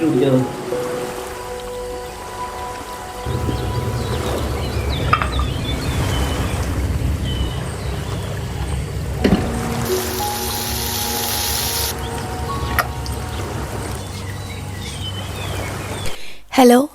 Hello,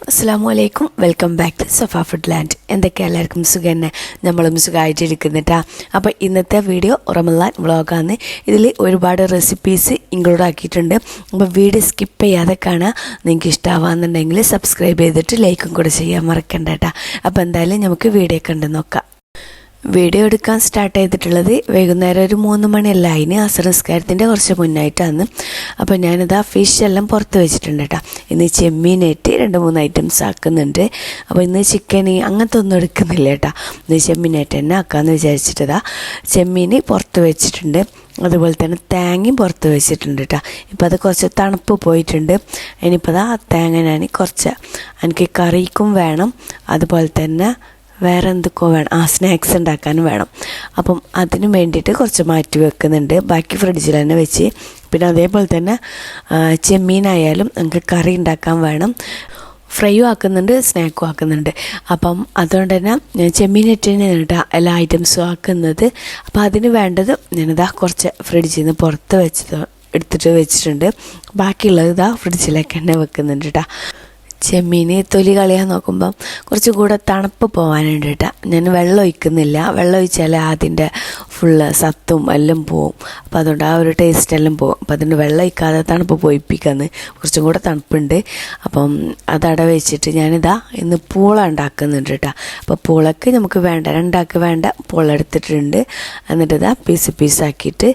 അസ്സലാമു അലൈക്കും. Welcome back to Safa food land. എന്തൊക്കെ എല്ലാവർക്കും സുഖം തന്നെ, നമ്മളും സുഖമായിട്ടിരിക്കുന്നിട്ടാ. അപ്പോൾ ഇന്നത്തെ വീഡിയോ റമളാൻ വ്ളോഗാണ്. ഇതിൽ ഒരുപാട് റെസിപ്പീസ് ഇൻക്ലൂഡ് ആക്കിയിട്ടുണ്ട്. അപ്പോൾ വീഡിയോ സ്കിപ്പ് ചെയ്യാതെ കാണുക. നിങ്ങൾക്ക് ഇഷ്ടമാവാന്നുണ്ടെങ്കിൽ സബ്സ്ക്രൈബ് ചെയ്തിട്ട് ലൈക്കും കൂടെ ചെയ്യാൻ മറക്കണ്ട കേട്ടോ. അപ്പോൾ എന്തായാലും നമുക്ക് വീഡിയോ കണ്ടു നോക്കാം. വീഡിയോ എടുക്കാൻ സ്റ്റാർട്ട് ചെയ്തിട്ടുള്ളത് വൈകുന്നേരം ഒരു 3 മണിയല്ല, അതിന് അസർ നിസ്കാരത്തിൻ്റെ കുറച്ച് മുന്നായിട്ടാണ്. അപ്പോൾ ഞാനിതാ ഫിഷ് എല്ലാം പുറത്ത് വെച്ചിട്ടുണ്ട് കേട്ടോ. ഇന്ന് ചെമ്മീനായിട്ട് 2-3 ഐറ്റംസ് ആക്കുന്നുണ്ട്. അപ്പോൾ ഇന്ന് ചിക്കൻ അങ്ങനത്തെ ഒന്നും എടുക്കുന്നില്ല കേട്ടോ. ഇന്ന് ചെമ്മീനായിട്ട് തന്നെ ആക്കാമെന്ന് വിചാരിച്ചിട്ടതാ ചെമ്മീൻ പുറത്ത് വെച്ചിട്ടുണ്ട്. അതുപോലെ തന്നെ തേങ്ങയും പുറത്ത് വെച്ചിട്ടുണ്ട് കേട്ടോ. ഇപ്പോൾ അത് കുറച്ച് തണുപ്പ് പോയിട്ടുണ്ട്. ഇനിയിപ്പോൾ ആ തേങ്ങ ഞാൻ കുറച്ച് എനിക്ക് കറിക്കും വേണം, അതുപോലെ തന്നെ വേറെ എന്തൊക്കെയോ വേണം, സ്നാക്സ് ഉണ്ടാക്കാനും വേണം. അപ്പം അതിന് വേണ്ടിയിട്ട് കുറച്ച് മാറ്റി വെക്കുന്നുണ്ട്. ബാക്കി ഫ്രിഡ്ജിൽ തന്നെ വെച്ച്, പിന്നെ അതേപോലെ തന്നെ ചെമ്മീനായാലും നമുക്ക് കറി ഉണ്ടാക്കാൻ വേണം. ഫ്രൈയും ആക്കുന്നുണ്ട്, സ്നാക്കും ആക്കുന്നുണ്ട്. അപ്പം അതുകൊണ്ട് തന്നെ ചെമ്മീനിട്ട് തന്നെയാണ് എല്ലാ ഐറ്റംസും ആക്കുന്നത്. അപ്പോൾ അതിന് വേണ്ടത് ഞാനിതാ കുറച്ച് ഫ്രിഡ്ജിൽ നിന്ന് പുറത്ത് എടുത്തിട്ട് വെച്ചിട്ടുണ്ട്. ബാക്കിയുള്ളത് ഇതാ ഫ്രിഡ്ജിലേക്ക് തന്നെ വെക്കുന്നുണ്ട് കേട്ടോ. ചെമ്മീൻ തൊലി കളയാൻ നോക്കുമ്പം കുറച്ചും കൂടെ തണുപ്പ് പോകാനുണ്ട് കേട്ടോ. ഞാൻ വെള്ളം ഒഴിക്കുന്നില്ല. വെള്ളം ഒഴിച്ചാൽ അതിൻ്റെ ഫുള്ള് സത്തും എല്ലാം പോവും. അപ്പോൾ അതുകൊണ്ട് ആ ഒരു ടേസ്റ്റ് എല്ലാം പോവും. അപ്പോൾ അതിൻ്റെ വെള്ളം ഒഴിക്കാതെ തണുപ്പ് പോയിപ്പിക്കാന്ന് കുറച്ചും കൂടെ തണുപ്പുണ്ട്. അപ്പം അതട വെച്ചിട്ട് ഞാനിതാ ഇന്ന് പൂള ഉണ്ടാക്കുന്നുണ്ട് കേട്ടോ. അപ്പോൾ പൂളക്ക് നമുക്ക് വേണ്ട 2 വേണ്ട പൂള എടുത്തിട്ടുണ്ട്. എന്നിട്ട് ഇതാ പീസാക്കിയിട്ട്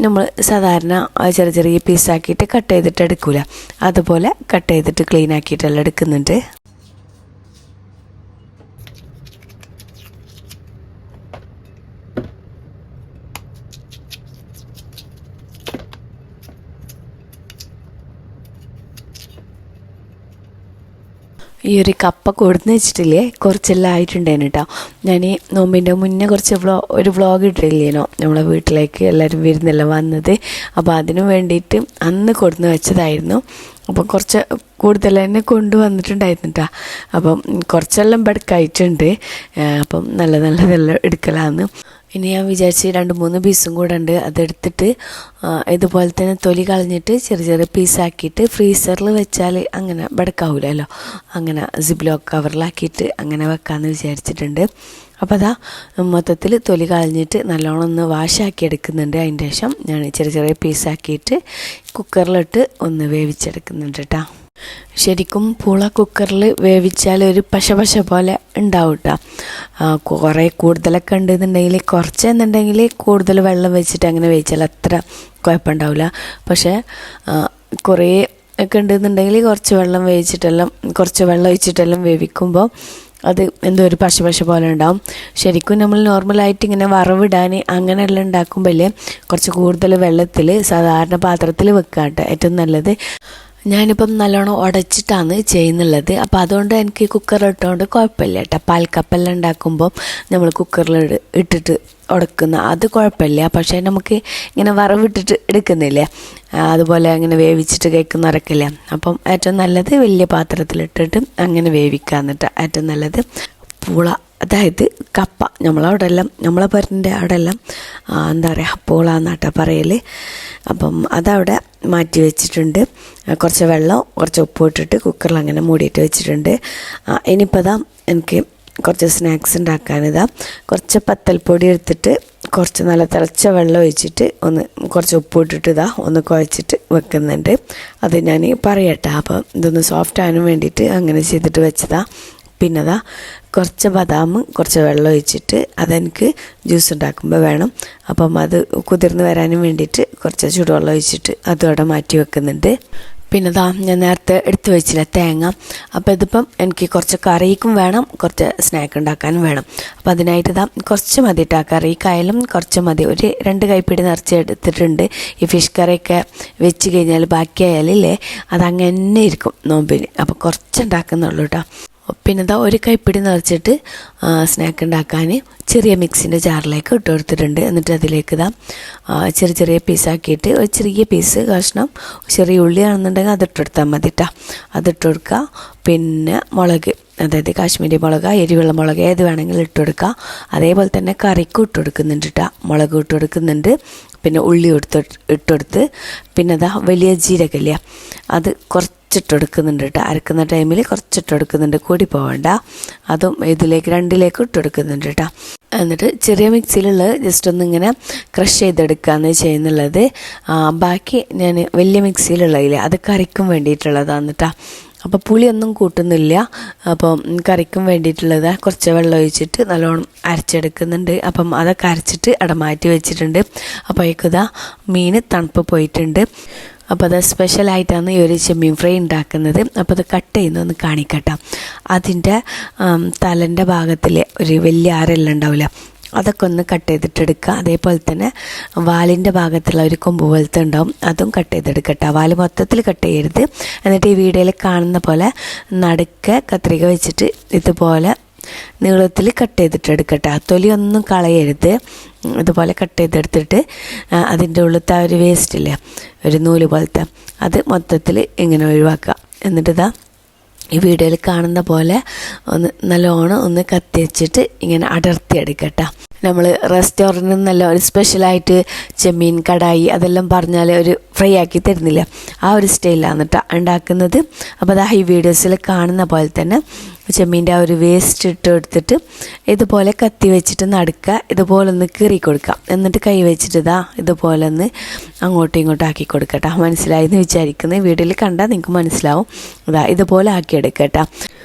നമ്മൾ സാധാരണ ചെറിയ പീസാക്കിയിട്ട് കട്ട് ചെയ്തിട്ട് എടുക്കൂല, അതുപോലെ കട്ട് ചെയ്തിട്ട് ക്ലീൻ ആക്കിയിട്ടെല്ലാം എടുക്കുന്നുണ്ട്. ഈ ഒരു കപ്പ കൊടുന്ന് വെച്ചിട്ടില്ലേ, കുറച്ചെല്ലാം ആയിട്ടുണ്ടായിരുന്നു കേട്ടോ. ഞാൻ നോമ്പിൻ്റെ മുന്നേ ഒരു വ്ളോഗ് ഇട്ടില്ലേനോ, നമ്മളെ വീട്ടിലേക്ക് എല്ലാവരും വരുന്നെല്ലാം വന്നത്. അപ്പോൾ അതിനു വേണ്ടിയിട്ട് അന്ന് കൊടുന്ന് വെച്ചതായിരുന്നു. അപ്പം കുറച്ച് കൂടുതൽ തന്നെ കൊണ്ടുവന്നിട്ടുണ്ടായിരുന്നു കേട്ടോ. അപ്പം കുറച്ചെല്ലാം ബെടുക്കായിട്ടുണ്ട്. അപ്പം നല്ലതെല്ലാം എടുക്കലാന്ന്. ഇനി ഞാൻ വിചാരിച്ച് 2-3 പീസും കൂടെ ഉണ്ട്, അതെടുത്തിട്ട് ഇതുപോലെ തന്നെ തൊലി കളഞ്ഞിട്ട് ചെറിയ പീസാക്കിയിട്ട് ഫ്രീസറിൽ വെച്ചാൽ അങ്ങനെ ബെടുക്കാവൂലല്ലോ, അങ്ങനെ സിബ്ലോക്ക് കവറിലാക്കിയിട്ട് അങ്ങനെ വെക്കാമെന്ന് വിചാരിച്ചിട്ടുണ്ട്. അപ്പോൾ അതാ മൊത്തത്തിൽ തൊലി കളഞ്ഞിട്ട് നല്ലോണം ഒന്ന് വാഷാക്കി എടുക്കുന്നുണ്ട്. അതിൻ്റെ ശേഷം ഞാൻ ചെറിയ പീസാക്കിയിട്ട് കുക്കറിലിട്ട് ഒന്ന് വേവിച്ചെടുക്കുന്നുണ്ട് കേട്ടോ. ശരിക്കും പൂള കുക്കറിൽ വേവിച്ചാൽ ഒരു പശ പോലെ ഉണ്ടാവും കേട്ടോ. കുറേ കൂടുതലൊക്കെ ഉണ്ടെന്നുണ്ടെങ്കിൽ, കുറച്ചെന്നുണ്ടെങ്കിൽ കൂടുതൽ വെള്ളം വെച്ചിട്ട് അങ്ങനെ വേവിച്ചാൽ അത്ര കുഴപ്പമുണ്ടാവില്ല. പക്ഷേ കുറേ ഒക്കെ ഉണ്ടെന്നുണ്ടെങ്കിൽ കുറച്ച് വെള്ളം ഒഴിച്ചിട്ടെല്ലാം വേവിക്കുമ്പോൾ അത് എന്തോ ഒരു പശ പോലെ ഉണ്ടാവും. ശരിക്കും നമ്മൾ നോർമലായിട്ട് ഇങ്ങനെ വറവിടാൻ അങ്ങനെയെല്ലാം ഉണ്ടാക്കുമ്പോൾ കുറച്ച് കൂടുതൽ വെള്ളത്തിൽ സാധാരണ പാത്രത്തിൽ വെക്കുക കേട്ടോ ഏറ്റവും നല്ലത്. ഞാനിപ്പം നല്ലോണം ഉടച്ചിട്ടാണ് ചെയ്യുന്നുള്ളത്. അപ്പോൾ അതുകൊണ്ട് എനിക്ക് കുക്കറിലിട്ടുകൊണ്ട് കുഴപ്പമില്ല കേട്ടോ. പാൽക്കപ്പെല്ലാം ഉണ്ടാക്കുമ്പോൾ നമ്മൾ കുക്കറിൽ ഇട്ടിട്ട് ഉടക്കുന്ന അത് കുഴപ്പമില്ല. പക്ഷേ നമുക്ക് ഇങ്ങനെ വറവിട്ടിട്ട് എടുക്കുന്നില്ലേ, അതുപോലെ അങ്ങനെ വേവിച്ചിട്ട് കഴിക്കുന്നവരൊക്കെയില്ലേ. അപ്പം ഏറ്റവും നല്ലത് വലിയ പാത്രത്തിലിട്ടിട്ട് അങ്ങനെ വേവിക്കാന്നിട്ട് ഏറ്റവും നല്ലത്. പൂള, അതായത് കപ്പ, നമ്മളെ പേരിൻ്റെ അവിടെയെല്ലാം എന്താ പറയുക, പൂള എന്നാട്ടാ പറയൽ. അപ്പം അതവിടെ മാറ്റി വെച്ചിട്ടുണ്ട്. കുറച്ച് വെള്ളം കുറച്ച് ഉപ്പ് ഇട്ടിട്ട് കുക്കറിൽ അങ്ങനെ മൂടിയിട്ട് വെച്ചിട്ടുണ്ട്. ഇനിയിപ്പോൾ അതാ എനിക്ക് കുറച്ച് സ്നാക്സ് ഉണ്ടാക്കാനിതാ കുറച്ച് പത്തൽപ്പൊടി എടുത്തിട്ട് കുറച്ച് നല്ല തിളച്ച വെള്ളം ഒഴിച്ചിട്ട് കുറച്ച് ഉപ്പ് ഇട്ടിട്ട് ഒന്ന് കുഴച്ചിട്ട് വെക്കുന്നുണ്ട്. അത് ഞാൻ പറയട്ടെ. അപ്പം ഇതൊന്ന് സോഫ്റ്റ് ആകാൻ വേണ്ടിയിട്ട് അങ്ങനെ ചെയ്തിട്ട് വെച്ചതാ. പിന്നെ കുറച്ച് ബദാമും കുറച്ച് വെള്ളം ഒഴിച്ചിട്ട് അതെനിക്ക് ജ്യൂസ് ഉണ്ടാക്കുമ്പോൾ വേണം. അപ്പം അത് കുതിർന്ന് വരാനും വേണ്ടിയിട്ട് കുറച്ച് ചൂടുവെള്ളം ഒഴിച്ചിട്ട് അതും അവിടെ മാറ്റി വെക്കുന്നുണ്ട്. പിന്നെ ഞാൻ നേരത്തെ എടുത്തു വെച്ചില്ല തേങ്ങ. അപ്പോൾ ഇതിപ്പം എനിക്ക് കുറച്ച് കറിക്കും വേണം, കുറച്ച് സ്നാക്ക് ഉണ്ടാക്കാനും വേണം. അപ്പോൾ അതിനായിട്ട് കുറച്ച് മതി കേട്ടോ. കറിക്കായാലും കുറച്ച് മതി, ഒരു 2 കൈപ്പിടി നിറച്ച് എടുത്തിട്ടുണ്ട്. ഈ ഫിഷ് കറിയൊക്കെ വെച്ച് കഴിഞ്ഞാൽ ബാക്കിയായാലേ അതങ്ങനെ ഇരിക്കും നോമ്പിന്. അപ്പോൾ കുറച്ച് ഉണ്ടാക്കുന്നുള്ളൂ കേട്ടോ. പിന്നെ ഇതാ ഒരു കൈപ്പിടി നിറച്ചിട്ട് സ്നാക്ക് ഉണ്ടാക്കാൻ ചെറിയ മിക്സിൻ്റെ ജാറിലേക്ക് ഇട്ട് കൊടുത്തിട്ടുണ്ട്. എന്നിട്ട് അതിലേക്ക് ഇതാ ചെറിയ ചെറിയ പീസാക്കിയിട്ട് ഒരു ചെറിയ പീസ് കഷ്ണം ചെറിയ ഉള്ളിയാണെന്നുണ്ടെങ്കിൽ അതിട്ട് കൊടുത്താൽ മതി കേട്ടോ. അതിട്ട് കൊടുക്കുക. പിന്നെ മുളക്, അതായത് കാശ്മീരി മുളക്, എരിവുള്ള മുളക് ഏത് വേണമെങ്കിലും ഇട്ട് കൊടുക്കുക. അതേപോലെ തന്നെ കറിക്കും ഇട്ട് കൊടുക്കുന്നുണ്ട് കേട്ടോ. മുളക് ഇട്ട് കൊടുക്കുന്നുണ്ട്, പിന്നെ ഉള്ളി ഇട്ടെടുത്ത് പിന്നെ അതാ വലിയ ജീരകമില്ല അത് കുറച്ചിട്ട് കൊടുക്കുന്നുണ്ട് കേട്ടോ. അരക്കുന്ന ടൈമിൽ കുറച്ചിട്ട് കൊടുക്കുന്നുണ്ട്, കൂടി പോകണ്ട. അതും ഇതിലേക്ക് രണ്ടിലേക്ക് ഇട്ട് കൊടുക്കുന്നുണ്ട് കേട്ടോ. എന്നിട്ട് ചെറിയ മിക്സിയിലുള്ളത് ജസ്റ്റ് ഒന്ന് ഇങ്ങനെ ക്രഷ് ചെയ്തെടുക്കുകയാണ് ചെയ്യുന്നുള്ളത്. ബാക്കി ഞാൻ വലിയ മിക്സിയിലുള്ളതില്ല, അത് കറിക്കും വേണ്ടിയിട്ടുള്ളതാണ് കേട്ടോ. അപ്പോൾ പുളിയൊന്നും കൂട്ടുന്നില്ല. അപ്പം കറിക്കും വേണ്ടിയിട്ടുള്ളത് കുറച്ച് വെള്ളം ഒഴിച്ചിട്ട് നല്ലോണം അരച്ചെടുക്കുന്നുണ്ട്. അപ്പം അതൊക്കെ അരച്ചിട്ട് അവിടെ മാറ്റി വെച്ചിട്ടുണ്ട്. അപ്പോൾ അതിൽക്കതാ മീൻ തണുപ്പ് പോയിട്ടുണ്ട്. അപ്പോൾ അത് സ്പെഷ്യലായിട്ടാണ് ഈ ഒരു ചെമ്മീൻ ഫ്രൈ ഉണ്ടാക്കുന്നത്. അപ്പോൾ അത് കട്ട് ചെയ്യുന്നതൊന്ന് കാണിക്കട്ടെ. അതിൻ്റെ തലൻ്റെ ഭാഗത്തിൽ ഒരു വലിയ അരെല്ലാം ഉണ്ടാവില്ല, അതൊക്കെ ഒന്ന് കട്ട് ചെയ്തിട്ടെടുക്കുക. അതേപോലെ തന്നെ വാലിൻ്റെ ഭാഗത്തുള്ള ഒരു കൊമ്പ് പോലത്തെ ഉണ്ടാവും, അതും കട്ട് ചെയ്തെടുക്കട്ടെ. വാല് മൊത്തത്തിൽ കട്ട് ചെയ്യരുത്. എന്നിട്ട് ഈ വീഡിയോയിൽ കാണുന്ന പോലെ നടുക്ക് കത്രിക വെച്ചിട്ട് ഇതുപോലെ നീളത്തിൽ കട്ട് ചെയ്തിട്ടെടുക്കട്ടെ. തൊലിയൊന്നും കളയരുത്. ഇതുപോലെ കട്ട് ചെയ്തെടുത്തിട്ട് അതിൻ്റെ ഉള്ളിലത്തെ ആ ഒരു വേസ്റ്റില്ലേ, ഒരു നൂല് പോലത്തെ, അത് മൊത്തത്തിൽ ഇങ്ങനെ ഒഴിവാക്കുക. എന്നിട്ട് ഇതാ ഈ വീഡിയോയിൽ കാണുന്ന പോലെ ഒന്ന് നല്ലോണം ഒന്ന് കത്തി വെച്ചിട്ട് ഇങ്ങനെ അടർത്തിയെടുക്കട്ടെ. നമ്മൾ റെസ്റ്റോറൻറ്റിൽ നിന്നല്ല ഒരു സ്പെഷ്യലായിട്ട് ചെമ്മീൻ കടായി അതെല്ലാം പറഞ്ഞാൽ ഒരു ഫ്രൈ ആക്കി തരുന്നില്ല, ആ ഒരു സ്റ്റൈലാണ് കേട്ടോ ഉണ്ടാക്കുന്നത്. അപ്പോൾ അതാ ഈ വീഡിയോസിൽ കാണുന്ന പോലെ തന്നെ ചെമ്മീൻ്റെ ആ ഒരു വേസ്റ്റ് ഇട്ട് എടുത്തിട്ട് ഇതുപോലെ കത്തി വെച്ചിട്ട് നടുക്കുക, ഇതുപോലെ ഒന്ന് കീറി കൊടുക്കുക. എന്നിട്ട് കൈ വെച്ചിട്ട് ഇതാ ഇതുപോലെ ഒന്ന് അങ്ങോട്ടും ഇങ്ങോട്ടും ആക്കി കൊടുക്കട്ടെ. മനസ്സിലായി എന്ന് വിചാരിക്കുന്നത്, വീഡിയോയിൽ കണ്ടാൽ നിങ്ങൾക്ക് മനസ്സിലാവും. ഇതാ ഇതുപോലെ ആക്കിയെടുക്കട്ടെ.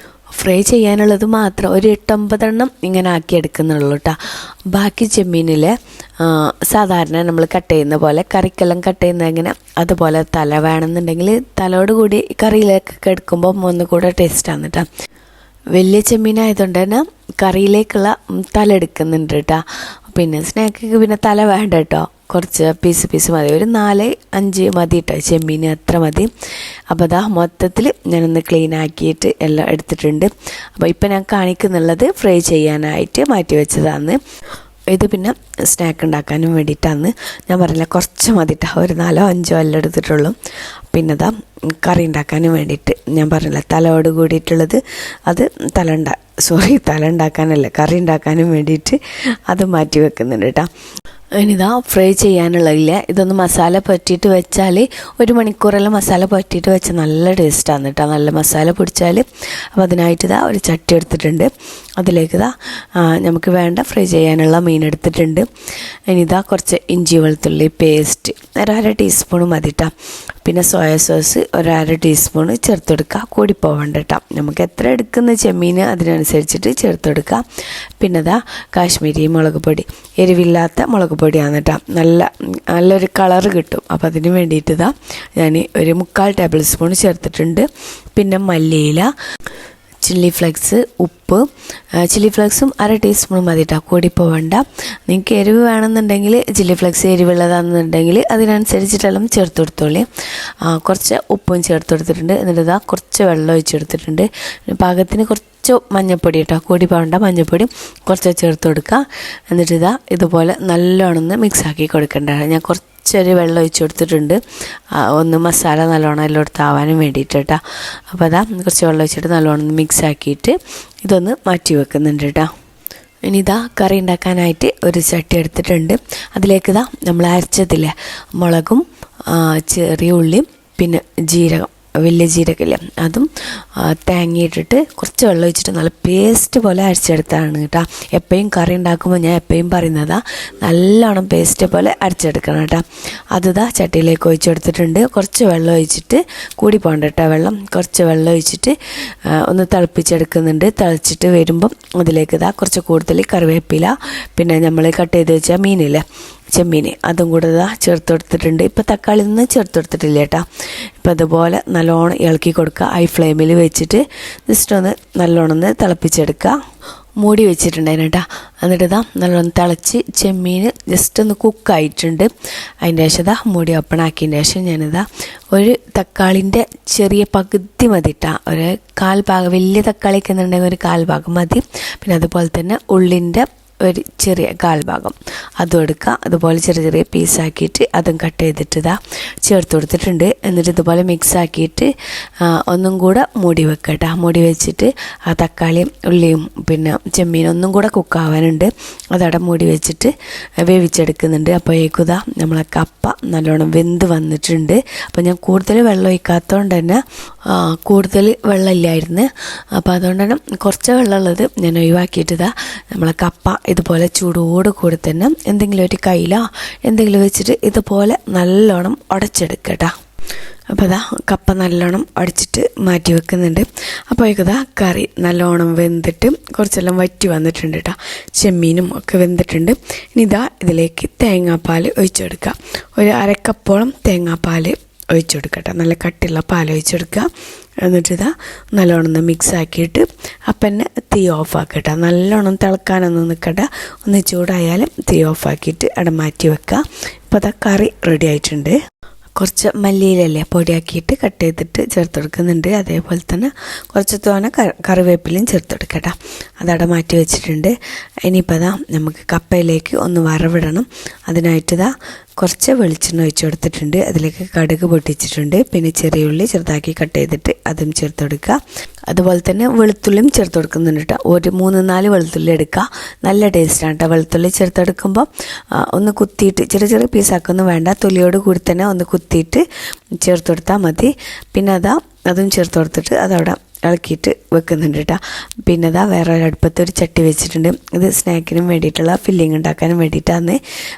ഫ്രൈ ചെയ്യാനുള്ളത് മാത്രം ഒരു 8-9 ഇങ്ങനെ ആക്കിയെടുക്കുന്നുള്ളൂ കേട്ടോ. ബാക്കി ചെമ്മീനിൽ സാധാരണ നമ്മൾ കട്ട് ചെയ്യുന്ന പോലെ കറിക്കെല്ലാം കട്ട് ചെയ്യുന്ന എങ്ങനെ അതുപോലെ തല വേണമെന്നുണ്ടെങ്കിൽ തലയോട് കൂടി കറിയിലേക്കൊക്കെ എടുക്കുമ്പോൾ ഒന്നുകൂടെ ടേസ്റ്റാണ് കേട്ടോ. വലിയ ചെമ്മീനായതുകൊണ്ട് തന്നെ കറിയിലേക്കുള്ള തല എടുക്കുന്നുണ്ട് കേട്ടോ. പിന്നെ സ്നാക്കൊക്കെ പിന്നെ തല വേണ്ട കേട്ടോ, കുറച്ച് പീസ് മതി, ഒരു 4-5 മതി കേട്ടോ ചെമ്മീൻ, അത്ര മതി. അപ്പോൾ അതാ മൊത്തത്തിൽ ഞാനൊന്ന് ക്ലീൻ ആക്കിയിട്ട് എല്ലാം എടുത്തിട്ടുണ്ട്. അപ്പോൾ ഇപ്പം ഞാൻ കാണിക്കുന്നുള്ളത് ഫ്രൈ ചെയ്യാനായിട്ട് മാറ്റി വെച്ചതാണ്. ഇത് പിന്നെ സ്നാക്ക് ഉണ്ടാക്കാനും വേണ്ടിയിട്ടാണ്. ഞാൻ പറഞ്ഞില്ല കുറച്ച് മതി കേട്ടോ, ഒരു 4-5 എല്ലാം എടുത്തിട്ടുള്ളൂ. പിന്നെ അതാ കറി ഉണ്ടാക്കാനും വേണ്ടിയിട്ട് ഞാൻ പറഞ്ഞില്ല തലയോട് കൂടിയിട്ടുള്ളത്, അത് തല ഉണ്ടാക്കാനല്ല കറി ഉണ്ടാക്കാനും വേണ്ടിയിട്ട് അത് മാറ്റി വെക്കുന്നുണ്ട് കേട്ടോ. ഇനിതാ ഫ്രൈ ചെയ്യാനുള്ളതില്ല, ഇതൊന്ന് മസാല പറ്റിയിട്ട് വെച്ചാൽ 1 മണിക്കൂറെല്ലാം മസാല പറ്റിയിട്ട് വെച്ചാൽ നല്ല ടേസ്റ്റാണ് കേട്ടോ, നല്ല മസാല പിടിച്ചാൽ. അപ്പോൾ അതിനായിട്ട് ഇതാ ഒരു ചട്ടി എടുത്തിട്ടുണ്ട്, അതിലേക്ക് ഇതാ നമുക്ക് വേണ്ട ഫ്രൈ ചെയ്യാനുള്ള മീൻ എടുത്തിട്ടുണ്ട്. ഇനിതാ കുറച്ച് ഇഞ്ചി വെളുത്തുള്ളി പേസ്റ്റ് 1/2 ടീസ്പൂൺ മതി കേട്ടോ. പിന്നെ സോയ സോസ് 1/2 ടീസ്പൂൺ ചേർത്ത് കൊടുക്കുക, കൂടി പോകണ്ട കേട്ടോ. നമുക്ക് എത്ര എടുക്കുന്ന ചെമ്മീൻ അതിനനുസരിച്ചിട്ട് ചേർത്ത് കൊടുക്കുക. പിന്നെ ഇതാ കാശ്മീരി മുളക് പൊടി, എരിവില്ലാത്ത മുളക് പൊടിയാണ് കേട്ടോ, നല്ലൊരു കളറ് കിട്ടും. അപ്പോൾ അതിന് വേണ്ടിയിട്ട് ഇതാ ഞാൻ ഒരു 3/4 ടേബിൾ സ്പൂൺ ചേർത്തിട്ടുണ്ട്. പിന്നെ മല്ലിയില, ചില്ലി ഫ്ലെക്സ്, ഉപ്പ്, ചില്ലി ഫ്ലെക്സും 1/2 ടീസ്പൂൺ മതി കേട്ടോ, കൂടി പോവണ്ട. നിങ്ങൾക്ക് എരിവ് വേണമെന്നുണ്ടെങ്കിൽ ചില്ലി ഫ്ലെക്സ് എരിവുള്ളതാണെന്നുണ്ടെങ്കിൽ അതിനനുസരിച്ചിട്ടെല്ലാം ചേർത്ത് കൊടുത്തോളി. കുറച്ച് ഉപ്പും ചേർത്ത് കൊടുത്തിട്ടുണ്ട്. എന്നിട്ട് ഇതാ കുറച്ച് വെള്ളം ഒഴിച്ചെടുത്തിട്ടുണ്ട്. പാകത്തിന് കുറച്ച് മഞ്ഞൾപ്പൊടി കേട്ടോ, കൂടി പോകണ്ട, മഞ്ഞൾപ്പൊടി കുറച്ച് ചേർത്ത് കൊടുക്കുക. എന്നിട്ട് ഇതാ ഇതുപോലെ നല്ലോണം മിക്സാക്കി കൊടുക്കേണ്ടതാണ്. ഞാൻ കുറച്ചൊരു വെള്ളം ഒഴിച്ച് കൊടുത്തിട്ടുണ്ട്, ഒന്ന് മസാല നല്ലോണം എല്ലായിടത്തും ആവാനും വേണ്ടിയിട്ട് കേട്ടോ. അപ്പോൾ അതാ കുറച്ച് വെള്ളം ഒഴിച്ചിട്ട് നല്ലോണം മിക്സ് ആക്കിയിട്ട് ഇതൊന്ന് മാറ്റി വെക്കുന്നുണ്ട് കേട്ടോ. ഇനി ഇതാ കറി ഉണ്ടാക്കാനായിട്ട് ഒരു ചട്ടി എടുത്തിട്ടുണ്ട്. അതിലേക്ക് ഇതാ നമ്മൾ അരച്ചതില്ലേ മുളകും ചെറിയ ഉള്ളിയും പിന്നെ ജീരകം, വലിയ ജീരകമില്ല അതും തേങ്ങയിട്ടിട്ട് കുറച്ച് വെള്ളം ഒഴിച്ചിട്ട് നല്ല പേസ്റ്റ് പോലെ അരച്ചെടുത്താണ് കേട്ടോ. എപ്പോഴും കറി ഉണ്ടാക്കുമ്പോൾ ഞാൻ എപ്പോഴും പറയുന്നതാ നല്ലോണം പേസ്റ്റ് പോലെ അരച്ചെടുക്കണം കേട്ടോ. അതിതാ ചട്ടിയിലേക്ക് ഒഴിച്ചെടുത്തിട്ടുണ്ട്. കുറച്ച് വെള്ളം ഒഴിച്ചിട്ട് കൂടി പോകണ്ട കേട്ടോ, വെള്ളം കുറച്ച് വെള്ളം ഒഴിച്ചിട്ട് ഒന്ന് തിളപ്പിച്ചെടുക്കുന്നുണ്ട്. തിളച്ചിട്ട് വരുമ്പം അതിലേക്ക് ഇതാ കുറച്ച് കൂടുതൽ കറിവേപ്പില, പിന്നെ നമ്മൾ കട്ട് ചെയ്ത് വെച്ച മീനില്ലേ ചെമ്മീൻ, അതും കൂടെ ഇതാ ചേർത്ത് കൊടുത്തിട്ടുണ്ട്. ഇപ്പോൾ തക്കാളി ഒന്നും ചേർത്ത് കൊടുത്തിട്ടില്ല കേട്ടോ. ഇപ്പം അതുപോലെ നല്ലോണം ഇളക്കി കൊടുക്കുക. ഹൈ ഫ്ലെയിമിൽ വെച്ചിട്ട് ജസ്റ്റ് ഒന്ന് നല്ലോണം തിളപ്പിച്ചെടുക്കുക. മൂടി വെച്ചിട്ടുണ്ടായിരുന്നു കേട്ടോ. എന്നിട്ട് ഇതാ നല്ലോണം തിളച്ച് ചെമ്മീൻ ജസ്റ്റ് ഒന്ന് കുക്കായിട്ടുണ്ട്. അതിൻ്റെ ശേഷം ഇതാ മൂടി ഓപ്പണാക്കിയതിൻ്റെ ശേഷം ഞാനിതാ ഒരു തക്കാളിൻ്റെ ചെറിയ പകുതി മതി ഇട്ടാ, ഒരു 1/4 ഭാഗം, വലിയ തക്കാളിക്ക് എന്നുണ്ടെങ്കിൽ ഒരു 1/4 ഭാഗം മതി. പിന്നെ അതുപോലെ തന്നെ ഉള്ളിൻ്റെ ഒരു ചെറിയ 1/4 ഭാഗം അതും എടുക്കുക. അതുപോലെ ചെറിയ ചെറിയ പീസാക്കിയിട്ട് അതും കട്ട് ചെയ്തിട്ട് ഇതാ ചേർത്ത് കൊടുത്തിട്ടുണ്ട്. എന്നിട്ട് ഇതുപോലെ മിക്സ് ആക്കിയിട്ട് ഒന്നും കൂടെ മൂടി വെക്കട്ടെ. മൂടി വെച്ചിട്ട് ആ തക്കാളിയും ഉള്ളിയും പിന്നെ ചെമ്മീനും ഒന്നും കൂടെ കുക്കാവാനുണ്ട്. അതവിടെ മൂടി വെച്ചിട്ട് വേവിച്ചെടുക്കുന്നുണ്ട്. അപ്പോഴേക്കും ഇതാ നമ്മളെ കപ്പ നല്ലോണം വെന്ത് വന്നിട്ടുണ്ട്. അപ്പോൾ ഞാൻ കൂടുതൽ വെള്ളം ഒഴിക്കാത്തതുകൊണ്ട് തന്നെ കൂടുതൽ വെള്ളമില്ലായിരുന്നു. അപ്പോൾ അതുകൊണ്ട് തന്നെ കുറച്ച് വെള്ളമുള്ളത് ഞാൻ ഒഴിവാക്കിയിട്ട് ഇതാ നമ്മളെ കപ്പ ഇതുപോലെ ചൂടോട് കൂടി തന്നെ എന്തെങ്കിലും ഒരു കയ്യിലോ എന്തെങ്കിലും വെച്ചിട്ട് ഇതുപോലെ നല്ലോണം ഉടച്ചെടുക്കട്ടോ. അപ്പോൾ ഇതാ കപ്പ നല്ലോണം അടിച്ചിട്ട് മാറ്റി വെക്കുന്നുണ്ട്. അപ്പോഴേക്കും ഇതാ കറി നല്ലോണം വെന്തിട്ട് കുറച്ചെല്ലാം വറ്റി വന്നിട്ടുണ്ട് കേട്ടോ. ചെമ്മീനും ഒക്കെ വെന്തിട്ടുണ്ട്. ഇനി ഇതാ ഇതിലേക്ക് തേങ്ങാപ്പാൽ ഒഴിച്ചെടുക്കുക. ഒരു 1/2 കപ്പോളം തേങ്ങാപ്പാൽ ഒഴിച്ചെടുക്കട്ടെ. നല്ല കട്ടിയുള്ള പാൽ ഒഴിച്ചെടുക്കുക. എന്നിട്ട് ഇതാ നല്ലോണം ഒന്ന് മിക്സ് ആക്കിയിട്ട് അപ്പം തന്നെ തീ ഓഫാക്കട്ടെ. നല്ലോണം തിളക്കാനൊന്നും നിൽക്കട്ടെ. ഒന്ന് ചൂടായാലും തീ ഓഫാക്കിയിട്ട് അവിടെ മാറ്റി വെക്കുക. ഇപ്പോൾ അതാ കറി റെഡി ആയിട്ടുണ്ട്. കുറച്ച് മല്ലിയിലല്ലേ പൊടിയാക്കിയിട്ട് കട്ട് ചെയ്തിട്ട് ചേർത്ത് കൊടുക്കുന്നുണ്ട്. അതേപോലെ തന്നെ കുറച്ച് തോനെ കറിവേപ്പിലയും ചേർത്ത് കൊടുക്കട്ടെ. അതവിടെ മാറ്റി വെച്ചിട്ടുണ്ട്. ഇനിയിപ്പോൾ അതാ നമുക്ക് കപ്പയിലേക്ക് ഒന്ന് വറവിടണം. അതിനായിട്ട് ഇതാ കുറച്ച് വെളിച്ചെണ്ണ ഒഴിച്ച് കൊടുത്തിട്ടുണ്ട്. അതിലേക്ക് കടുക് പൊട്ടിച്ചിട്ടുണ്ട്. പിന്നെ ചെറിയ ഉള്ളി ചെറുതാക്കി കട്ട് ചെയ്തിട്ട് അതും ചേർത്ത് കൊടുക്കുക. അതുപോലെ തന്നെ വെളുത്തുള്ളിയും ചേർത്ത് കൊടുക്കുന്നുണ്ട് കേട്ടോ. ഒരു 3-4 വെളുത്തുള്ളി എടുക്കുക. നല്ല ടേസ്റ്റാണ് കേട്ടോ. വെളുത്തുള്ളി ചേർത്തെടുക്കുമ്പോൾ ഒന്ന് കുത്തിയിട്ട് ചെറിയ ചെറിയ പീസാക്കൊന്നും വേണ്ട, തൊലിയോട് കൂടി തന്നെ ഒന്ന് കുത്തിയിട്ട് ചേർത്ത് കൊടുത്താൽ മതി. പിന്നെ അതും ചേർത്ത് കൊടുത്തിട്ട് അതവിടെ ഇളക്കിയിട്ട് വെക്കുന്നുണ്ട് കേട്ടോ. പിന്നെ വേറെ ഒരടുപ്പത്ത് ഒരു ചട്ടി വെച്ചിട്ടുണ്ട്. ഇത് സ്നാക്കിനും വേണ്ടിയിട്ടുള്ള ഫില്ലിങ് ഉണ്ടാക്കാനും വേണ്ടിയിട്ടാണ്.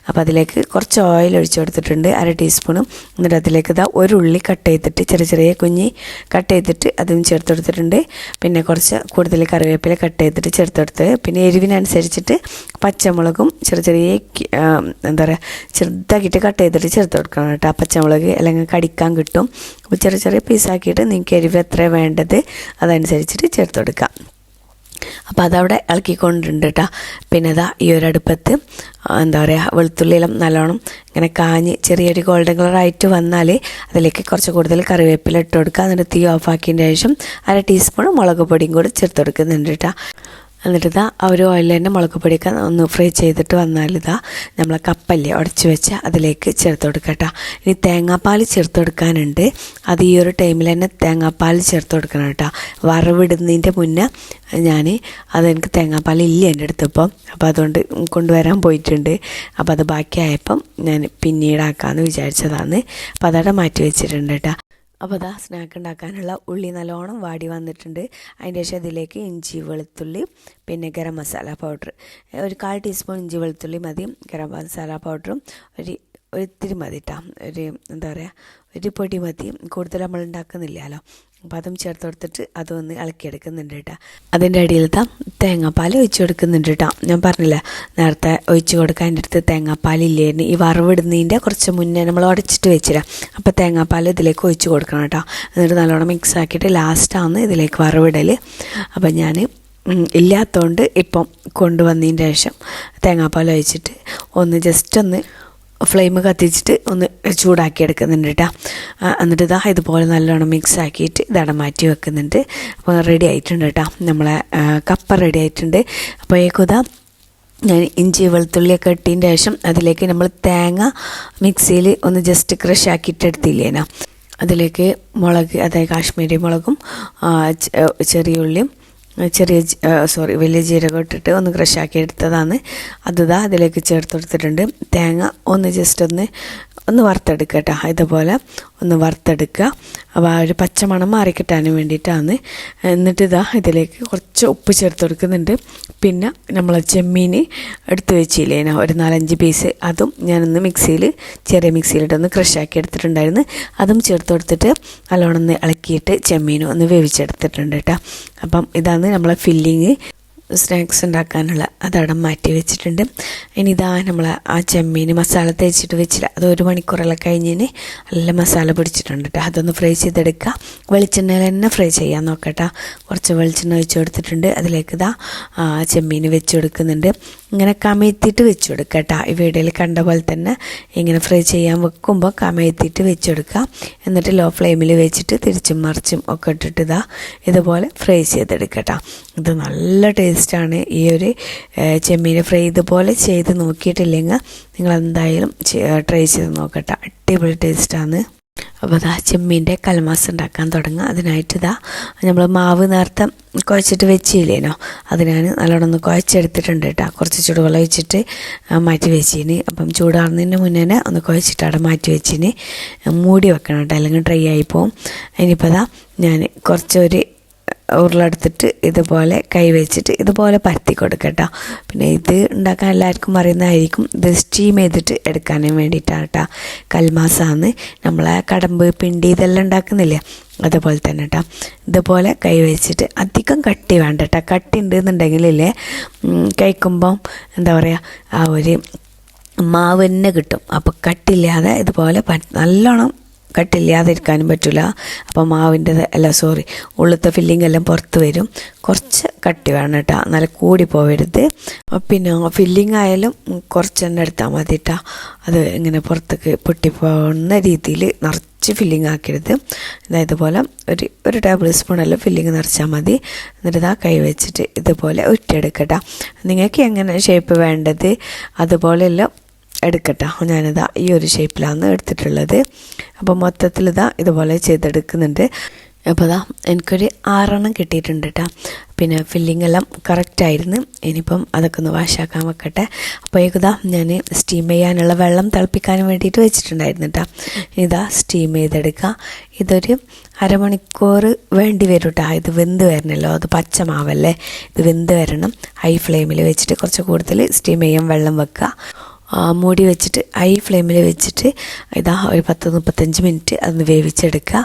അപ്പോൾ അതിലേക്ക് കുറച്ച് ഓയിൽ ഒഴിച്ച് കൊടുത്തിട്ടുണ്ട്, 1/2 ടീസ്പൂണും. എന്നിട്ട് അതിലേക്ക് ഒരു ഉള്ളി കട്ട് ചെയ്തിട്ട് ചെറിയ ചെറിയ കുഞ്ഞി കട്ട് ചെയ്തിട്ട് അതും ചേർത്ത് കൊടുത്തിട്ടുണ്ട്. പിന്നെ കുറച്ച് കൂടുതൽ കറിവേപ്പില കട്ട് ചെയ്തിട്ട് ചേർത്ത് കൊടുത്ത്, പിന്നെ എരിവിനനുസരിച്ചിട്ട് പച്ചമുളകും ചെറിയ ചെറിയ എന്താ പറയുക ചെറുതാക്കിയിട്ട് കട്ട് ചെയ്തിട്ട് ചേർത്ത് കൊടുക്കണം കേട്ടോ. പച്ചമുളക് അല്ലെങ്കിൽ കടിക്കാൻ കിട്ടും. അപ്പോൾ ചെറിയ ചെറിയ പീസാക്കിയിട്ട് നിങ്ങൾക്ക് എരിവ് എത്ര വേണ്ടത് അതനുസരിച്ചിട്ട് ചേർത്ത് കൊടുക്കാം. അപ്പോൾ അതവിടെ ഇളക്കിക്കൊണ്ടുണ്ട് കേട്ടോ. പിന്നെ ഈ ഒരു അടുപ്പത്ത് എന്താ പറയുക വെളുത്തുള്ളിയെല്ലാം നല്ലോണം ഇങ്ങനെ കാഞ്ഞ് ചെറിയൊരു ഗോൾഡൻ കളറായിട്ട് വന്നാൽ അതിലേക്ക് കുറച്ച് കൂടുതൽ കറിവേപ്പില ഇട്ട് കൊടുക്കുക. എന്നിട്ട് തീ ഓഫാക്കിയതിന് ശേഷം 1/2 ടീസ്പൂൺ മുളക് പൊടിയും കൂടി ചേർത്ത് കൊടുക്കുന്നുണ്ട് കേട്ടോ. എന്നിട്ട് ആ ഒരു ഓയിൽ തന്നെ മുളക് പൊടിയൊക്കെ ഒന്ന് ഫ്രൈ ചെയ്തിട്ട് വന്നാൽ നമ്മളെ കപ്പല്ലേ ഉടച്ച് വെച്ച അതിലേക്ക് ചേർത്ത് കൊടുക്കട്ടോ. ഇനി തേങ്ങാപ്പാൽ ചേർത്ത് കൊടുക്കാനുണ്ട്. അത് ഈ ഒരു ടൈമിൽ തന്നെ തേങ്ങാപ്പാൽ ചേർത്ത് കൊടുക്കണം കേട്ടോ. വറവിടുന്നതിൻ്റെ മുന്നേ അതെനിക്ക് തേങ്ങാപ്പാൽ ഇല്ല എൻ്റെ അടുത്ത് ഇപ്പം. അപ്പോൾ അതുകൊണ്ട് കൊണ്ടുവരാൻ പോയിട്ടുണ്ട്. അപ്പോൾ അത് ബാക്കിയായപ്പം ഞാൻ പിന്നീടാക്കാമെന്ന് വിചാരിച്ചതാണ്. അപ്പോൾ അതവിടെ മാറ്റി വെച്ചിട്ടുണ്ട് കേട്ടോ. അപ്പോൾ സ്നാക്ക് ഉണ്ടാക്കാനുള്ള ഉള്ളി നല്ലോണം വാടി വന്നിട്ടുണ്ട്. അതിൻ്റെ ശേഷം അതിലേക്ക് ഇഞ്ചി വെളുത്തുള്ളി പിന്നെ ഗരം മസാല പൗഡർ ഒരു 1/4 ടീസ്പൂൺ ഇഞ്ചി വെളുത്തുള്ളി മതി. ഗരം മസാല പൗഡറും ഒരിത്തിരി മതി കേട്ടോ. എന്താ പറയുക ഒരു പൊടി മതി, കൂടുതൽ നമ്മൾ ഉണ്ടാക്കുന്നില്ലല്ലോ. അപ്പോൾ അതും ചേർത്ത് കൊടുത്തിട്ട് അതൊന്ന് ഇളക്കിയെടുക്കുന്നുണ്ട് കേട്ടോ. അതിൻ്റെ അടിയിൽ തേങ്ങാപ്പാൽ ഒഴിച്ച് കൊടുക്കുന്നുണ്ട് കേട്ടോ. ഞാൻ പറഞ്ഞില്ല നേരത്തെ ഒഴിച്ച് കൊടുക്കാൻ എൻ്റെ അടുത്ത് തേങ്ങാപ്പാലില്ലായിരുന്നു. ഈ വറവിടുന്നതിൻ്റെ കുറച്ച് മുന്നേ നമ്മൾ ഉടച്ചിട്ട് വെച്ചിടാം. അപ്പോൾ തേങ്ങാപ്പാൽ ഇതിലേക്ക് ഒഴിച്ച് കൊടുക്കണം കേട്ടോ. എന്നിട്ട് നല്ലോണം മിക്സ് ആക്കിയിട്ട് ലാസ്റ്റാണ് ഇതിലേക്ക് വറവിടൽ. അപ്പം ഞാൻ ഇല്ലാത്തതുകൊണ്ട് ഇപ്പം കൊണ്ടുവന്നതിൻ്റെ ശേഷം തേങ്ങാപ്പാൽ ഒഴിച്ചിട്ട് ജസ്റ്റ് ഒന്ന് ഫ്ലെയിം കത്തിച്ചിട്ട് ഒന്ന് ചൂടാക്കി എടുക്കുന്നുണ്ട് കേട്ടോ. എന്നിട്ട് ഇതുപോലെ നല്ലോണം മിക്സ് ആക്കിയിട്ട് ഇതവിടെ മാറ്റി വെക്കുന്നുണ്ട്. അപ്പോൾ റെഡി ആയിട്ടുണ്ട് കേട്ടോ. നമ്മളെ കപ്പ റെഡി ആയിട്ടുണ്ട്. അപ്പോഴേക്കും ഞാൻ ഇഞ്ചി വെളുത്തുള്ളിയൊക്കെ ഇട്ടതിൻ്റെ ശേഷം അതിലേക്ക് നമ്മൾ തേങ്ങ മിക്സിയിൽ ഒന്ന് ജസ്റ്റ് ക്രഷ് ആക്കിയിട്ട് എടുത്തില്ലേനാ, അതിലേക്ക് മുളക്, അതായത് കാശ്മീരി മുളകും ചെറിയ ഉള്ളിയും വലിയ ജീരകം ഇട്ടിട്ട് ഒന്ന് ക്രഷാക്കി എടുത്തതാണ്. അതിലേക്ക് ചേർത്ത് കൊടുത്തിട്ടുണ്ട്. തേങ്ങ ജസ്റ്റ് ഒന്ന് വറുത്തെടുക്കുക കേട്ടോ. ഇതുപോലെ ഒന്ന് വറുത്തെടുക്കുക. അപ്പോൾ ആ ഒരു പച്ചമണം മാറിക്കിട്ടാൻ വേണ്ടിയിട്ടാണ്. എന്നിട്ട് ഇതിലേക്ക് കുറച്ച് ഉപ്പ് ചേർത്ത് കൊടുക്കുന്നുണ്ട്. പിന്നെ നമ്മൾ ചെമ്മീൻ എടുത്ത് വെച്ചില്ലേനോ ഒരു 4-5 പീസ്, അതും ഞാനൊന്ന് ചെറിയ മിക്സിയിലിട്ടൊന്ന് ക്രഷാക്കി എടുത്തിട്ടുണ്ടായിരുന്നു. അതും ചേർത്ത് കൊടുത്തിട്ട് നല്ലോണം ഒന്ന് ഇളക്കിയിട്ട് ചെമ്മീനും ഒന്ന് വേവിച്ചെടുത്തിട്ടുണ്ട് കേട്ടോ. അപ്പം ഇതാണ് നമ്മളെ ഫില്ലിങ്. സ്നാക്സ് ഉണ്ടാക്കാനുള്ള അതവിടെ മാറ്റി വെച്ചിട്ടുണ്ട്. ഇനി ഇതാ നമ്മൾ ആ ചെമ്മീൻ മസാല തേച്ചിട്ട് വെച്ചില്ല, അത് 1 മണിക്കൂറെല്ലാം കഴിഞ്ഞിന് നല്ല മസാല പിടിച്ചിട്ടുണ്ട് കേട്ടോ. അതൊന്ന് ഫ്രൈ ചെയ്തെടുക്കുക. വെളിച്ചെണ്ണയിൽ തന്നെ ഫ്രൈ ചെയ്യാൻ നോക്കട്ടോ. കുറച്ച് വെളിച്ചെണ്ണ ഒഴിച്ച് കൊടുത്തിട്ടുണ്ട്. അതിലേക്ക് ഇതാ ചെമ്മീൻ വെച്ച് കൊടുക്കുന്നുണ്ട്. ഇങ്ങനെ കമഴ്ത്തിയിട്ട് വെച്ച് കൊടുക്കുക കേട്ടോ. ഈ വീഡിയോയിൽ കണ്ട പോലെ തന്നെ ഇങ്ങനെ ഫ്രൈ ചെയ്യാൻ വെക്കുമ്പോൾ കമഴ്ത്തിയിട്ട് വെച്ച് കൊടുക്കുക. എന്നിട്ട് ലോ ഫ്ലെയിമിൽ വെച്ചിട്ട് തിരിച്ചും മറിച്ചും ഒക്കെ ഇട്ടിട്ട് ഇതുപോലെ ഫ്രൈ ചെയ്തെടുക്കട്ടോ. ഇത് നല്ല ടേസ്റ്റാണ്. ഈ ഒരു ചെമ്മീൻ ഫ്രൈ ഇതുപോലെ ചെയ്ത് നോക്കിയിട്ടില്ലെങ്കിൽ നിങ്ങളെന്തായാലും ട്രൈ ചെയ്ത് നോക്കട്ടോ. അടിപൊളി ടേസ്റ്റാണ്. അപ്പോൾ ചെമ്മീൻ്റെ കൽമാസ് ഉണ്ടാക്കാൻ തുടങ്ങുക. അതിനായിട്ട് നമ്മൾ മാവ് നേരത്തെ കുഴച്ചിട്ട് വെച്ചില്ലേനോ, അത് ഞാൻ നല്ലോണം ഒന്ന് കുഴച്ചെടുത്തിട്ടുണ്ട് കേട്ടോ. കുറച്ച് ചൂടുവെള്ളം ഒഴിച്ചിട്ട് മാറ്റി വെച്ചിന്. അപ്പം ചൂടാറുന്നതിന് മുന്നേ ഒന്ന് കുഴച്ചിട്ട് അവിടെ മാറ്റി വെച്ചിന്. മൂടി വെക്കണം കേട്ടോ, അല്ലെങ്കിൽ ഡ്രൈ ആയിപ്പോവും. ഇനിയിപ്പോൾ ഞാൻ കുറച്ചൊരു ഉരുളെടുത്തിട്ട് ഇതുപോലെ കൈ വെച്ചിട്ട് ഇതുപോലെ പരത്തി കൊടുക്കട്ടോ. പിന്നെ ഇത് ഉണ്ടാക്കാൻ എല്ലാവർക്കും അറിയുന്നതായിരിക്കും. ഇത് സ്റ്റീം ചെയ്തിട്ട് എടുക്കാനും വേണ്ടിയിട്ടാണ് കേട്ടോ. കൽമാസാന്ന് നമ്മളെ കടമ്പ് പിണ്ടി ഇതെല്ലാം ഉണ്ടാക്കുന്നില്ലേ, അതുപോലെ തന്നെ കേട്ടോ. ഇതുപോലെ കൈ വെച്ചിട്ട് അധികം കട്ടി വേണ്ട കേട്ടോ. കട്ടി ഉണ്ടെന്നുണ്ടെങ്കിലേ കഴിക്കുമ്പം എന്താ പറയുക, ആ ഒരു മാവ് തന്നെ കിട്ടും. അപ്പോൾ കട്ടില്ലാതെ ഇതുപോലെ നല്ലോണം കട്ടില്ലാതിരിക്കാനും പറ്റില്ല. അപ്പോൾ മാവിൻ്റെ ഉള്ളത്തെ ഫില്ലിംഗ് എല്ലാം പുറത്ത് വരും. കുറച്ച് കട്ടി വേണം കേട്ടോ, നല്ല കൂടി പോവരുത്. പിന്നെ ഫില്ലിംഗ് ആയാലും കുറച്ച് തന്നെ എടുത്താൽ മതി കേട്ടോ. അത് ഇങ്ങനെ പുറത്തേക്ക് പൊട്ടിപ്പോകുന്ന രീതിയിൽ നിറച്ച് ഫില്ലിംഗ് ആക്കരുത്. ഇതുപോലെ ഒരു ടേബിൾ സ്പൂണെല്ലാം ഫില്ലിംഗ് നിറച്ചാൽ മതി. എന്നിട്ട് കൈ വെച്ചിട്ട് ഇതുപോലെ ഉറ്റെടുക്കട്ടോ. നിങ്ങൾക്ക് എങ്ങനെ ഷേപ്പ് വേണ്ടത് അതുപോലെയെല്ലാം എടുക്കട്ടോ. ഞാനിതാ ഈ ഒരു ഷേപ്പിലാണ് എടുത്തിട്ടുള്ളത്. അപ്പോൾ മൊത്തത്തിൽ ഇതുപോലെ ചെയ്തെടുക്കുന്നുണ്ട്. അപ്പോൾ എനിക്കൊരു 6 കിട്ടിയിട്ടുണ്ട് കേട്ടോ. പിന്നെ ഫില്ലിംഗ് എല്ലാം കറക്റ്റായിരുന്നു. ഇനിയിപ്പം അതൊക്കെ ഒന്ന് വാഷാക്കാൻ വെക്കട്ടെ. അപ്പോഴേക്കും ഞാൻ സ്റ്റീം ചെയ്യാനുള്ള വെള്ളം തിളപ്പിക്കാനും വേണ്ടിയിട്ട് വെച്ചിട്ടുണ്ടായിരുന്നു കേട്ടോ. സ്റ്റീം ചെയ്തെടുക്കുക. ഇതൊരു 1/2 മണിക്കൂർ വേണ്ടി വരും കേട്ടോ. ഇത് വെന്ത് വരണമല്ലോ, അത് പച്ചമാവല്ലേ, ഇത് വെന്ത് വരണം. ഹൈ ഫ്ലെയിമിൽ വെച്ചിട്ട് കുറച്ച് കൂടുതൽ സ്റ്റീം ചെയ്യാൻ വെള്ളം വെക്കുക. മൂടി വെച്ചിട്ട് ഹൈ ഫ്ലെയിമിൽ വെച്ചിട്ട് ഒരു 10-35 മിനിറ്റ് അതൊന്ന് വേവിച്ചെടുക്കുക.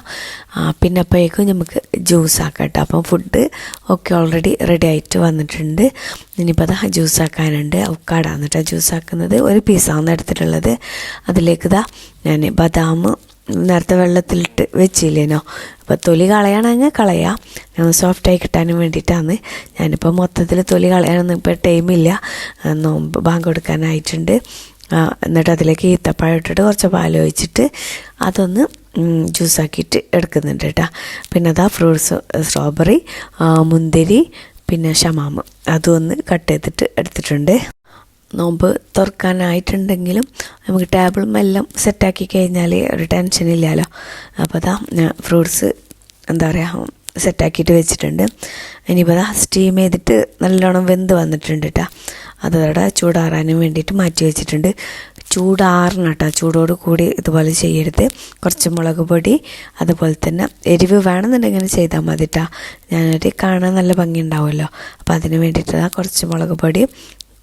പിന്നെ അപ്പോഴേക്കും നമുക്ക് ജ്യൂസ് ആക്കാം കേട്ടോ. അപ്പം ഫുഡ് ഒക്കെ ഓൾറെഡി റെഡി ആയിട്ട് വന്നിട്ടുണ്ട്. ഇനിയിപ്പോൾ ജ്യൂസ് ആക്കാനുണ്ട്. അവക്കാടാണ് കേട്ടോ ജ്യൂസ് ആക്കുന്നത്. ഒരു പീസാണ് എടുത്തിട്ടുള്ളത്. അതിലേക്ക് ഞാൻ ബദാം നേരത്തെ വെള്ളത്തിലിട്ട് വെച്ചില്ലേനോ, അപ്പോൾ തൊലി കളയണമെങ്കിൽ കളയാം. സോഫ്റ്റായി കിട്ടാനും വേണ്ടിയിട്ടാണ്. ഞാനിപ്പോൾ മൊത്തത്തിൽ തൊലി കളയാനൊന്നും ഇപ്പോൾ ടൈമില്ല, നോമ്പ് ബാങ്ക് കൊടുക്കാനായിട്ടുണ്ട്. എന്നിട്ട് അതിലേക്ക് ഈത്തപ്പഴം ഇട്ടിട്ട് കുറച്ച് പാൽ ഒഴിച്ചിട്ട് അതൊന്ന് ജ്യൂസാക്കിയിട്ട് എടുക്കുന്നുണ്ട് കേട്ടോ. പിന്നെ ഫ്രൂട്ട്സ് സ്ട്രോബെറി, മുന്തിരി, പിന്നെ ഷമാമ് അതും ഒന്ന് കട്ട് ചെയ്തിട്ട് എടുത്തിട്ടുണ്ട്. നോമ്പ് തുറക്കാനായിട്ടുണ്ടെങ്കിലും നമുക്ക് ടേബിളും എല്ലാം സെറ്റാക്കി കഴിഞ്ഞാൽ ഒരു ടെൻഷനില്ലല്ലോ. അപ്പോൾ ഫ്രൂട്ട്സ് എന്താ പറയുക സെറ്റാക്കിയിട്ട് വെച്ചിട്ടുണ്ട്. ഇനിയിപ്പോൾ സ്റ്റീം ചെയ്തിട്ട് നല്ലോണം വെന്ത് വന്നിട്ടുണ്ട് കേട്ടോ. അതോടെ ചൂടാറാനും വേണ്ടിയിട്ട് മാറ്റി വെച്ചിട്ടുണ്ട്. ചൂടാറണം കേട്ടോ, ചൂടോട് കൂടി ഇതുപോലെ ചെയ്യരുത്. കുറച്ച് മുളക് പൊടി, അതുപോലെ തന്നെ എരിവ് വേണമെന്നുണ്ടെങ്കിൽ ചെയ്താൽ മതി കേട്ടോ. ഞാനൊരു കാണാൻ നല്ല ഭംഗി ഉണ്ടാവുമല്ലോ, അപ്പോൾ അതിന് വേണ്ടിയിട്ട് കുറച്ച് മുളക് പൊടി,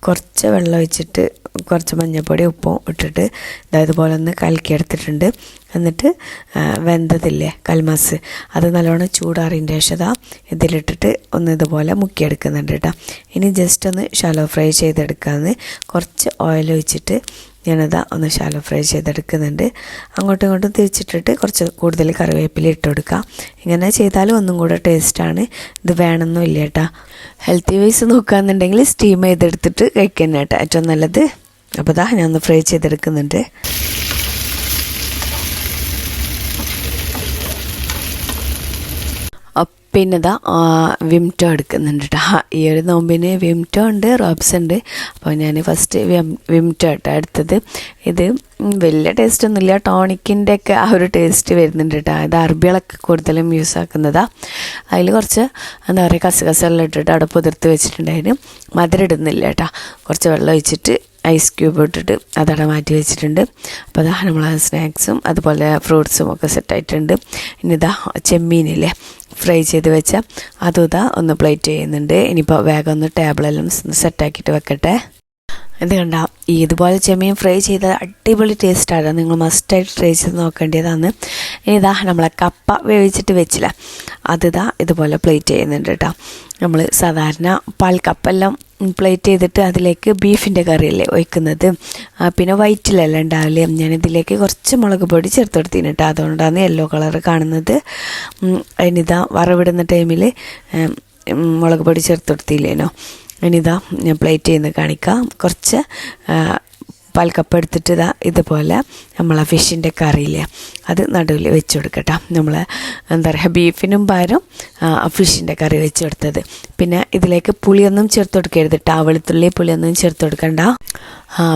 കുറച്ച് വെള്ളം ഒഴിച്ചിട്ട് കുറച്ച് മഞ്ഞൾപ്പൊടി ഉപ്പും ഇട്ടിട്ട് ഇതുപോലെ ഒന്ന് കലക്കിയെടുത്തിട്ടുണ്ട്. എന്നിട്ട് വെന്തതില്ലേ കൽമാസ്, അത് നല്ലോണം ചൂടാറിൻ്റെ ശേഷം ഇതിലിട്ടിട്ട് ഒന്ന് ഇതുപോലെ മുക്കിയെടുക്കുന്നുണ്ട് കേട്ടോ. ഇനി ജസ്റ്റ് ഒന്ന് ഷാലോ ഫ്രൈ ചെയ്തെടുക്കാമെന്ന് കുറച്ച് ഓയിൽ ഒഴിച്ചിട്ട് ഒന്ന് ഷാലോ ഫ്രൈ ചെയ്തെടുക്കുന്നുണ്ട്. അങ്ങോട്ടും ഇങ്ങോട്ടും തിരിച്ചിട്ടിട്ട് കുറച്ച് കൂടുതൽ കറിവേപ്പില ഇട്ട് കൊടുക്കുക. ഇങ്ങനെ ചെയ്താലും ഒന്നും കൂടെ ടേസ്റ്റാണ്. ഇത് വേണമെന്നില്ല കേട്ടോ. ഹെൽത്തി വൈസ് നോക്കുകയെന്നുണ്ടെങ്കിൽ സ്റ്റീം ചെയ്തെടുത്തിട്ട് കഴിക്കാൻ കേട്ടോ ഏറ്റവും നല്ലത്. അപ്പോൾ ഞാനൊന്ന് ഫ്രൈ ചെയ്തെടുക്കുന്നുണ്ട്. പിന്നെ വിംറ്റോ എടുക്കുന്നുണ്ട് കേട്ടോ. ഈ ഒരു നോമ്പിന് വിംറ്റോ ഉണ്ട്, റോബ്സ് ഉണ്ട്. അപ്പോൾ ഞാൻ ഫസ്റ്റ് വിംറ്റോ കേട്ടോ എടുത്തത്. ഇത് വലിയ ടേസ്റ്റൊന്നുമില്ല, ടോണിക്കിൻ്റെ ഒക്കെ ആ ഒരു ടേസ്റ്റ് വരുന്നുണ്ട് കേട്ടോ. ഇത് അറബികളൊക്കെ കൂടുതലും യൂസ് ആക്കുന്നതാണ്. അതിൽ കുറച്ച് എന്താ പറയുക കസകസെല്ലാം ഇട്ടിട്ട് അവിടെ പുതിർത്ത് വെച്ചിട്ടുണ്ടായിരുന്നു. മധുരം ഇടുന്നില്ല കേട്ടോ. കുറച്ച് വെള്ളം ഒഴിച്ചിട്ട് ഐസ് ക്യൂബ് ഇട്ടിട്ട് അതവിടെ മാറ്റി വെച്ചിട്ടുണ്ട്. അപ്പോൾ നമ്മൾ സ്നാക്സും അതുപോലെ ഫ്രൂട്ട്സും ഒക്കെ സെറ്റായിട്ടുണ്ട്. ഇനി ചെമ്മീനില്ലേ ഫ്രൈ ചെയ്ത് വെച്ച അതും ഒന്ന് പ്ലേറ്റ് ചെയ്യുന്നുണ്ട്. ഇനിയിപ്പോൾ വേഗം ഒന്ന് ടേബിളെല്ലാം സെറ്റാക്കിയിട്ട് വെക്കട്ടെ. ഇത് കണ്ട ഇതുപോലെ ചെമ്മീൻ ഫ്രൈ ചെയ്താൽ അടിപൊളി ടേസ്റ്റാണ്. നിങ്ങൾ മസ്റ്റായിട്ട് ട്രൈ ചെയ്ത് നോക്കേണ്ടതാണ്. ഇതാ നമ്മളെ കപ്പ വേവിച്ചിട്ട് വെച്ചില്ല, അതിതാ ഇതുപോലെ പ്ലേറ്റ് ചെയ്യുന്നുണ്ട് കേട്ടോ. നമ്മൾ സാധാരണ പാൽക്കപ്പെല്ലാം പ്ലേറ്റ് ചെയ്തിട്ട് അതിലേക്ക് ബീഫിൻ്റെ കറിയല്ലേ ഒഴിക്കുന്നത്, പിന്നെ വൈറ്റിലെല്ലാം ഉണ്ടാവില്ലേ. ഞാനിതിലേക്ക് കുറച്ച് മുളക് പൊടി ചേർത്ത് കൊടുത്തിന് കേട്ടോ, അതുകൊണ്ടാണ് യെല്ലോ കളർ കാണുന്നത്. അതിനിതാ വറവിടുന്ന ടൈമിൽ മുളക് പൊടി ചേർത്ത് കൊടുത്തില്ലേനോ. ഇനിതാ ഞാൻ പ്ലേറ്റ് ചെയ്യുന്നത് കാണിക്കാം. കുറച്ച് പാൽക്കപ്പ് എടുത്തിട്ട് ഇതാ ഇതുപോലെ നമ്മളെ ഫിഷിൻ്റെ കറിയില്ലേ അത് നടുവിൽ വെച്ച് കൊടുക്കട്ടോ. നമ്മൾ എന്താ പറയുക, ബീഫിനും പകരം ഫിഷിൻ്റെ കറി വെച്ച് കൊടുത്തത്. പിന്നെ ഇതിലേക്ക് പുളിയൊന്നും ചേർത്ത് കൊടുക്കരുത് കേട്ടോ, വെളുത്തുള്ളി പുളിയൊന്നും ചേർത്ത് കൊടുക്കണ്ട.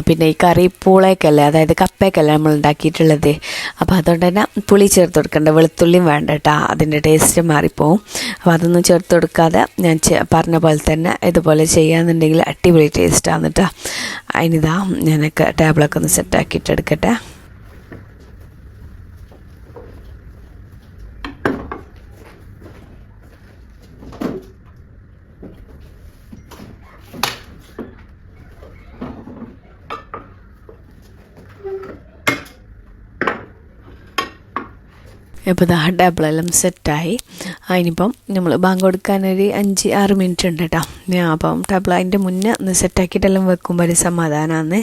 പിന്നെ ഈ കറി പൂളേക്കല്ലേ, അതായത് കപ്പയ്ക്കല്ലേ നമ്മൾ ഉണ്ടാക്കിയിട്ടുള്ളത്, അപ്പോൾ അതുകൊണ്ട് തന്നെ പുളി ചേർത്ത് കൊടുക്കണ്ട, വെളുത്തുള്ളിയും വേണ്ട കേട്ടോ, അതിൻ്റെ ടേസ്റ്റ് മാറിപ്പോവും. അപ്പോൾ അതൊന്നും ചേർത്ത് കൊടുക്കാതെ ഞാൻ പറഞ്ഞ പോലെ തന്നെ ഇതുപോലെ ചെയ്യാന്നുണ്ടെങ്കിൽ അടിപൊളി ടേസ്റ്റാണ് കേട്ടോ. അതിനിതാ ഞാനൊക്കെ ടേബിളൊക്കെ ഒന്ന് സെറ്റാക്കിയിട്ട് എടുക്കട്ടെ. ഇപ്പോൾ ഇതാ ടേബിളെല്ലാം സെറ്റായി. അതിനിപ്പം നമ്മൾ ബാങ്ക് കൊടുക്കാനൊരു 5-6 മിനിറ്റ് ഉണ്ട് കേട്ടോ. അപ്പം ടേബിൾ അതിൻ്റെ മുന്നേ ഒന്ന് സെറ്റാക്കിയിട്ടെല്ലാം വെക്കുമ്പോൾ ഒരു സമാധാനമാണ്.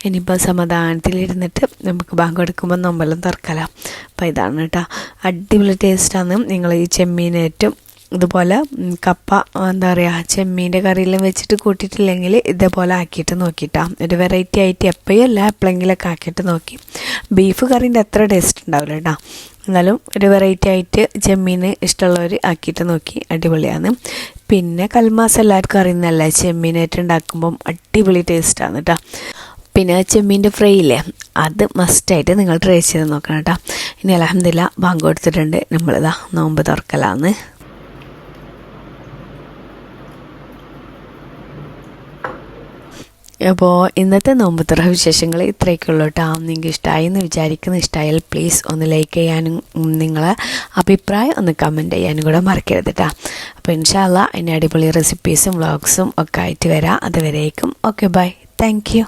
ഇനിയിപ്പോൾ സമാധാനത്തിലിരുന്നിട്ട് നമുക്ക് ബാങ്ക് കൊടുക്കുമ്പോൾ നോമ്പെല്ലാം തുറക്കലാം. അപ്പോൾ ഇതാണ് കേട്ടോ, അടിപൊളി ടേസ്റ്റാണ്. നിങ്ങൾ ഈ ചെമ്മീനേറ്റവും ഇതുപോലെ കപ്പ എന്താ പറയുക ചെമ്മീൻ്റെ കറിയെല്ലാം വെച്ചിട്ട് കൂട്ടിയിട്ടില്ലെങ്കിൽ ഇതേപോലെ ആക്കിയിട്ട് നോക്കിയിട്ടാ. ഒരു വെറൈറ്റി ആയിട്ട് എപ്പോഴും അല്ല എപ്പോഴെങ്കിലൊക്കെ ആക്കിയിട്ട് നോക്കി. ബീഫ് കറീൻ്റെ അത്ര ടേസ്റ്റ് ഉണ്ടാവില്ല കേട്ടോ, എന്നാലും ഒരു വെറൈറ്റി ആയിട്ട് ചെമ്മീൻ ഇഷ്ടമുള്ളവർ ആക്കിയിട്ട് നോക്കി, അടിപൊളിയാണ്. പിന്നെ കൽമാസ് എല്ലാവർക്കും അറിയുന്നതല്ലേ, ചെമ്മീനായിട്ട് ഉണ്ടാക്കുമ്പം അടിപൊളി ടേസ്റ്റാണ് കേട്ടോ. പിന്നെ ചെമ്മീൻ്റെ ഫ്രൈ ഇല്ലേ, അത് മസ്റ്റായിട്ട് നിങ്ങൾ ട്രൈ ചെയ്ത് നോക്കണം കേട്ടോ. ഇനി അൽഹംദുലില്ലാ ബാങ്ക് കൊടുത്തിട്ടുണ്ട്, നമ്മളിതാ നോമ്പ് തുറക്കലാന്ന്. അപ്പോൾ ഇന്നത്തെ നോമ്പ് തുറ വിശേഷങ്ങൾ ഇത്രയൊക്കെയുള്ളൂ കേട്ടോ. നിങ്ങൾക്ക് ഇഷ്ടമായി എന്ന് വിചാരിക്കുന്നു. ഇഷ്ടമായാൽ പ്ലീസ് ഒന്ന് ലൈക്ക് ചെയ്യാനും നിങ്ങളെ അഭിപ്രായം ഒന്ന് കമൻറ്റ് ചെയ്യാനും കൂടെ മറക്കരുത് കേട്ടോ. അപ്പോൾ ഇൻഷാ അല്ലാഹ് അതിൻ്റെ അടിപൊളി റെസിപ്പീസും വ്ളോഗ്സും ഒക്കെ ആയിട്ട് വരാം. അതുവരേക്കും ഓക്കെ ബൈ, താങ്ക് യു.